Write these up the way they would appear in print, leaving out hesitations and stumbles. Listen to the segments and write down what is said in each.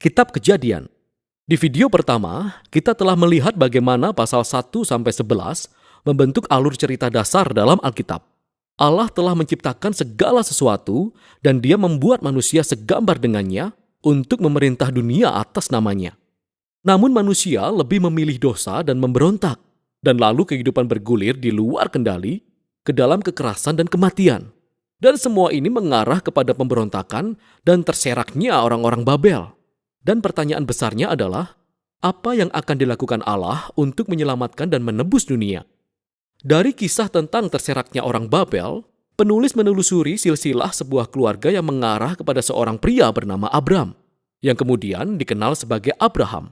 Kitab Kejadian. Di video pertama, kita telah melihat bagaimana pasal 1-11 membentuk alur cerita dasar dalam Alkitab. Allah telah menciptakan segala sesuatu dan Dia membuat manusia segambar dengannya untuk memerintah dunia atas namanya. Namun manusia lebih memilih dosa dan memberontak, dan lalu kehidupan bergulir di luar kendali ke dalam kekerasan dan kematian. Dan semua ini mengarah kepada pemberontakan dan terseraknya orang-orang Babel. Dan pertanyaan besarnya adalah, apa yang akan dilakukan Allah untuk menyelamatkan dan menebus dunia? Dari kisah tentang terseraknya orang Babel, penulis menelusuri silsilah sebuah keluarga yang mengarah kepada seorang pria bernama Abram, yang kemudian dikenal sebagai Abraham.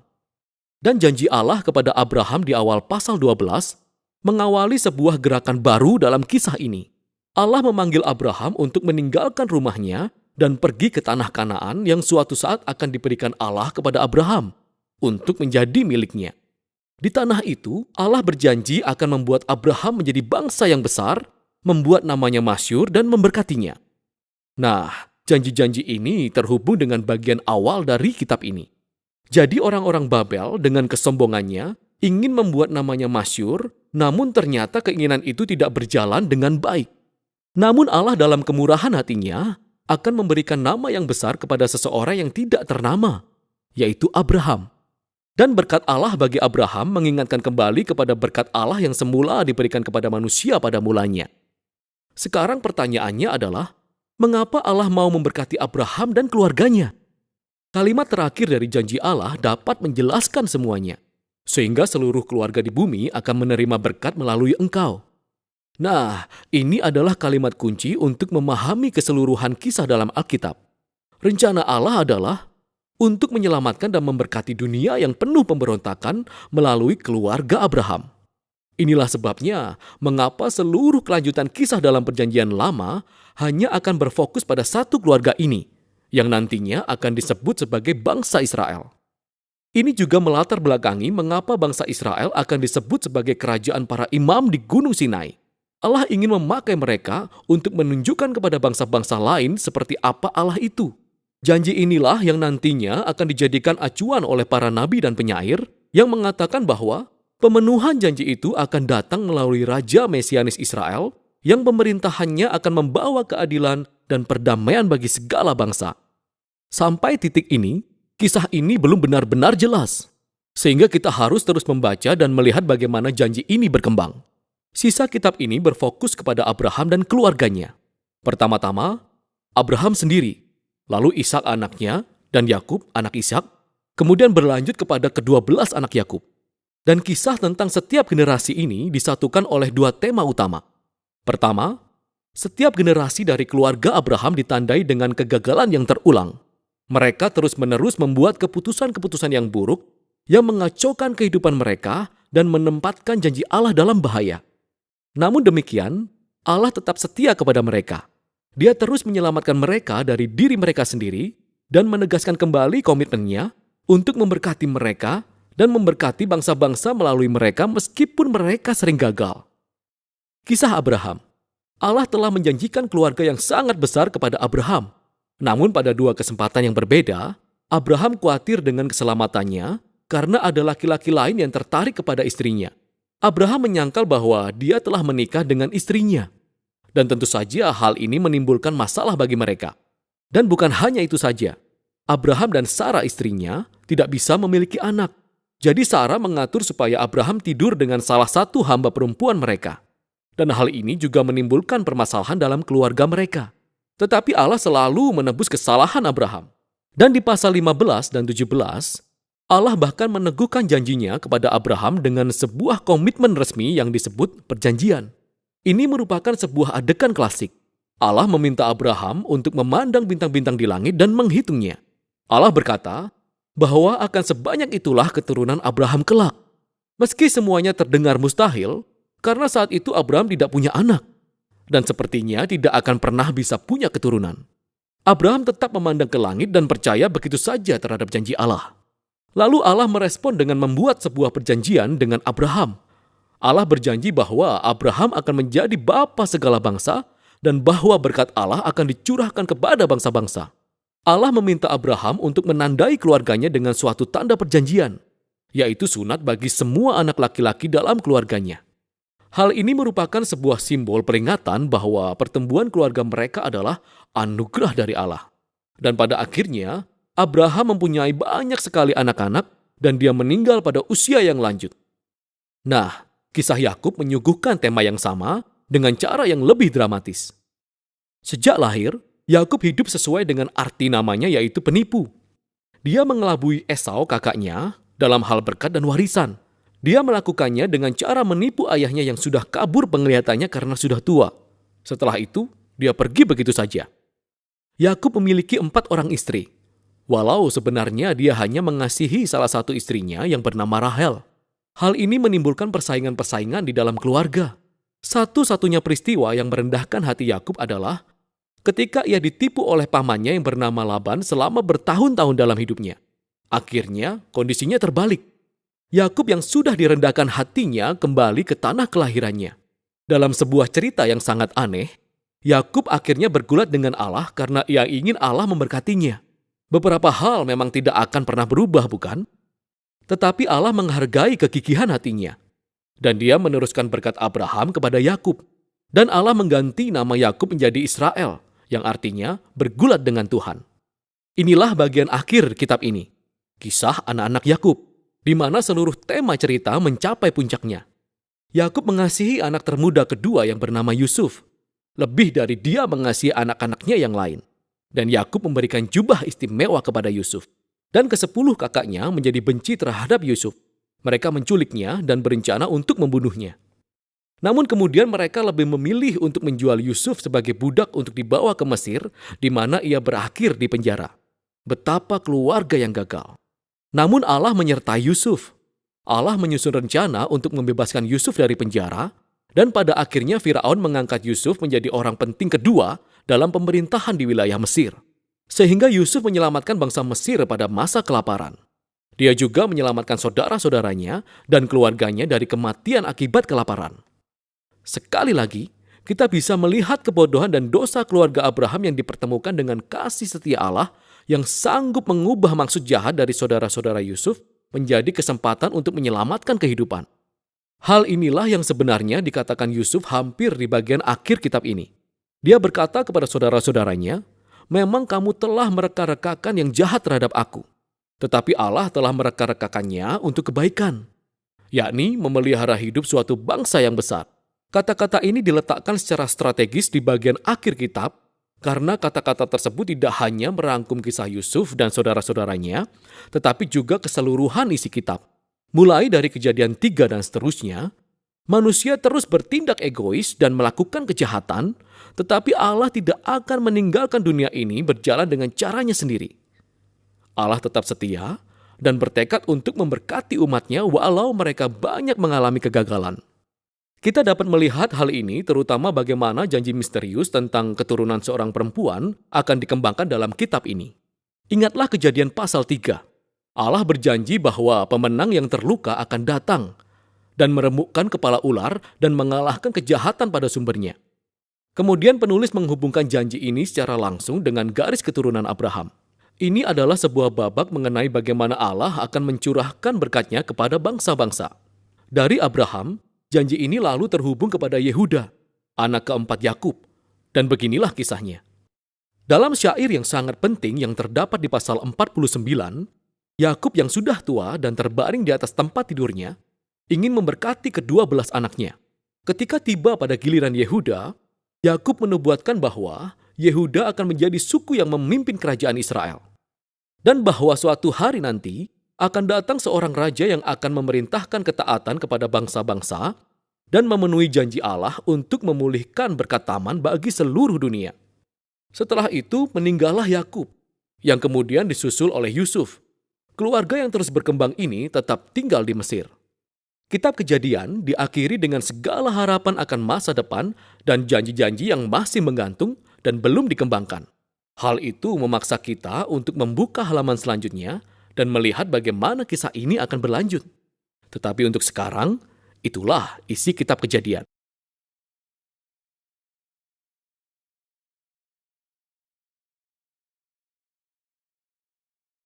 Dan janji Allah kepada Abraham di awal pasal 12 mengawali sebuah gerakan baru dalam kisah ini. Allah memanggil Abraham untuk meninggalkan rumahnya dan pergi ke tanah Kanaan yang suatu saat akan diberikan Allah kepada Abraham untuk menjadi miliknya. Di tanah itu, Allah berjanji akan membuat Abraham menjadi bangsa yang besar, membuat namanya masyhur dan memberkatinya. Nah, janji-janji ini terhubung dengan bagian awal dari kitab ini. Jadi orang-orang Babel dengan kesombongannya ingin membuat namanya masyhur, namun ternyata keinginan itu tidak berjalan dengan baik. Namun Allah dalam kemurahan hatinya akan memberikan nama yang besar kepada seseorang yang tidak ternama, yaitu Abraham. Dan berkat Allah bagi Abraham mengingatkan kembali kepada berkat Allah yang semula diberikan kepada manusia pada mulanya. Sekarang pertanyaannya adalah, mengapa Allah mau memberkati Abraham dan keluarganya? Kalimat terakhir dari janji Allah dapat menjelaskan semuanya, sehingga seluruh keluarga di bumi akan menerima berkat melalui engkau. Nah, ini adalah kalimat kunci untuk memahami keseluruhan kisah dalam Alkitab. Rencana Allah adalah untuk menyelamatkan dan memberkati dunia yang penuh pemberontakan melalui keluarga Abraham. Inilah sebabnya mengapa seluruh kelanjutan kisah dalam Perjanjian Lama hanya akan berfokus pada satu keluarga ini, yang nantinya akan disebut sebagai bangsa Israel. Ini juga melatar belakangi mengapa bangsa Israel akan disebut sebagai kerajaan para imam di Gunung Sinai. Allah ingin memakai mereka untuk menunjukkan kepada bangsa-bangsa lain seperti apa Allah itu. Janji inilah yang nantinya akan dijadikan acuan oleh para nabi dan penyair yang mengatakan bahwa pemenuhan janji itu akan datang melalui Raja Mesianis Israel yang pemerintahannya akan membawa keadilan dan perdamaian bagi segala bangsa. Sampai titik ini, kisah ini belum benar-benar jelas. Sehingga kita harus terus membaca dan melihat bagaimana janji ini berkembang. Sisa kitab ini berfokus kepada Abraham dan keluarganya. Pertama-tama, Abraham sendiri, lalu Ishak anaknya, dan Yakub anak Ishak, kemudian berlanjut kepada ke-12 anak Yakub. Dan kisah tentang setiap generasi ini disatukan oleh dua tema utama. Pertama, setiap generasi dari keluarga Abraham ditandai dengan kegagalan yang terulang. Mereka terus-menerus membuat keputusan-keputusan yang buruk yang mengacaukan kehidupan mereka dan menempatkan janji Allah dalam bahaya. Namun demikian, Allah tetap setia kepada mereka. Dia terus menyelamatkan mereka dari diri mereka sendiri dan menegaskan kembali komitmennya untuk memberkati mereka dan memberkati bangsa-bangsa melalui mereka meskipun mereka sering gagal. Kisah Abraham. Allah telah menjanjikan keluarga yang sangat besar kepada Abraham. Namun pada dua kesempatan yang berbeda, Abraham khawatir dengan keselamatannya karena ada laki-laki lain yang tertarik kepada istrinya. Abraham menyangkal bahwa dia telah menikah dengan istrinya. Dan tentu saja hal ini menimbulkan masalah bagi mereka. Dan bukan hanya itu saja. Abraham dan Sarah istrinya tidak bisa memiliki anak. Jadi Sarah mengatur supaya Abraham tidur dengan salah satu hamba perempuan mereka. Dan hal ini juga menimbulkan permasalahan dalam keluarga mereka. Tetapi Allah selalu menebus kesalahan Abraham. Dan di pasal 15 dan 17, Allah bahkan meneguhkan janjinya kepada Abraham dengan sebuah komitmen resmi yang disebut perjanjian. Ini merupakan sebuah adegan klasik. Allah meminta Abraham untuk memandang bintang-bintang di langit dan menghitungnya. Allah berkata bahwa akan sebanyak itulah keturunan Abraham kelak. Meski semuanya terdengar mustahil, karena saat itu Abraham tidak punya anak. Dan sepertinya tidak akan pernah bisa punya keturunan. Abraham tetap memandang ke langit dan percaya begitu saja terhadap janji Allah. Lalu Allah merespon dengan membuat sebuah perjanjian dengan Abraham. Allah berjanji bahwa Abraham akan menjadi bapa segala bangsa dan bahwa berkat Allah akan dicurahkan kepada bangsa-bangsa. Allah meminta Abraham untuk menandai keluarganya dengan suatu tanda perjanjian, yaitu sunat bagi semua anak laki-laki dalam keluarganya. Hal ini merupakan sebuah simbol peringatan bahwa pertumbuhan keluarga mereka adalah anugerah dari Allah. Dan pada akhirnya, Abraham mempunyai banyak sekali anak-anak dan dia meninggal pada usia yang lanjut. Nah, kisah Yakub menyuguhkan tema yang sama dengan cara yang lebih dramatis. Sejak lahir, Yakub hidup sesuai dengan arti namanya, yaitu penipu. Dia mengelabui Esau kakaknya dalam hal berkat dan warisan. Dia melakukannya dengan cara menipu ayahnya yang sudah kabur penglihatannya karena sudah tua. Setelah itu, dia pergi begitu saja. Yakub memiliki 4 orang istri, walau sebenarnya dia hanya mengasihi salah satu istrinya yang bernama Rahel. Hal ini menimbulkan persaingan-persaingan di dalam keluarga. Satu-satunya peristiwa yang merendahkan hati Yakub adalah ketika ia ditipu oleh pamannya yang bernama Laban selama bertahun-tahun dalam hidupnya. Akhirnya, kondisinya terbalik. Yakub yang sudah direndahkan hatinya kembali ke tanah kelahirannya. Dalam sebuah cerita yang sangat aneh, Yakub akhirnya bergulat dengan Allah karena ia ingin Allah memberkatinya. Beberapa hal memang tidak akan pernah berubah, bukan? Tetapi Allah menghargai kegigihan hatinya. Dan dia meneruskan berkat Abraham kepada Yakub. Dan Allah mengganti nama Yakub menjadi Israel, yang artinya bergulat dengan Tuhan. Inilah bagian akhir kitab ini, kisah anak-anak Yakub, di mana seluruh tema cerita mencapai puncaknya. Yakub mengasihi anak termuda kedua yang bernama Yusuf, lebih dari dia mengasihi anak-anaknya yang lain. Dan Yakub memberikan jubah istimewa kepada Yusuf. Dan ke-10 kakaknya menjadi benci terhadap Yusuf. Mereka menculiknya dan berencana untuk membunuhnya. Namun kemudian mereka lebih memilih untuk menjual Yusuf sebagai budak untuk dibawa ke Mesir, di mana ia berakhir di penjara. Betapa keluarga yang gagal. Namun Allah menyertai Yusuf. Allah menyusun rencana untuk membebaskan Yusuf dari penjara, dan pada akhirnya Firaun mengangkat Yusuf menjadi orang penting kedua dalam pemerintahan di wilayah Mesir. Sehingga Yusuf menyelamatkan bangsa Mesir pada masa kelaparan. Dia juga menyelamatkan saudara-saudaranya dan keluarganya dari kematian akibat kelaparan. Sekali lagi, kita bisa melihat kebodohan dan dosa keluarga Abraham yang dipertemukan dengan kasih setia Allah yang sanggup mengubah maksud jahat dari saudara-saudara Yusuf menjadi kesempatan untuk menyelamatkan kehidupan. Hal inilah yang sebenarnya dikatakan Yusuf hampir di bagian akhir kitab ini. Dia berkata kepada saudara-saudaranya, "Memang kamu telah mereka-rekakan yang jahat terhadap aku, tetapi Allah telah mereka-rekakannya untuk kebaikan, yakni memelihara hidup suatu bangsa yang besar." Kata-kata ini diletakkan secara strategis di bagian akhir kitab, karena kata-kata tersebut tidak hanya merangkum kisah Yusuf dan saudara-saudaranya, tetapi juga keseluruhan isi kitab. Mulai dari Kejadian 3 dan seterusnya, manusia terus bertindak egois dan melakukan kejahatan, tetapi Allah tidak akan meninggalkan dunia ini berjalan dengan caranya sendiri. Allah tetap setia dan bertekad untuk memberkati umatnya walau mereka banyak mengalami kegagalan. Kita dapat melihat hal ini terutama bagaimana janji misterius tentang keturunan seorang perempuan akan dikembangkan dalam kitab ini. Ingatlah Kejadian pasal 3. Allah berjanji bahwa pemenang yang terluka akan datang dan meremukkan kepala ular dan mengalahkan kejahatan pada sumbernya. Kemudian penulis menghubungkan janji ini secara langsung dengan garis keturunan Abraham. Ini adalah sebuah babak mengenai bagaimana Allah akan mencurahkan berkatnya kepada bangsa-bangsa. Dari Abraham, janji ini lalu terhubung kepada Yehuda, anak keempat Yakub, dan beginilah kisahnya. Dalam syair yang sangat penting yang terdapat di pasal 49, Yakub yang sudah tua dan terbaring di atas tempat tidurnya, ingin memberkati ke-12 anaknya. Ketika tiba pada giliran Yehuda, Yakub menubuatkan bahwa Yehuda akan menjadi suku yang memimpin kerajaan Israel. Dan bahwa suatu hari nanti, akan datang seorang raja yang akan memerintahkan ketaatan kepada bangsa-bangsa dan memenuhi janji Allah untuk memulihkan berkat taman bagi seluruh dunia. Setelah itu meninggallah Yakub, yang kemudian disusul oleh Yusuf. Keluarga yang terus berkembang ini tetap tinggal di Mesir. Kitab Kejadian diakhiri dengan segala harapan akan masa depan dan janji-janji yang masih menggantung dan belum dikembangkan. Hal itu memaksa kita untuk membuka halaman selanjutnya dan melihat bagaimana kisah ini akan berlanjut. Tetapi untuk sekarang, itulah isi kitab Kejadian.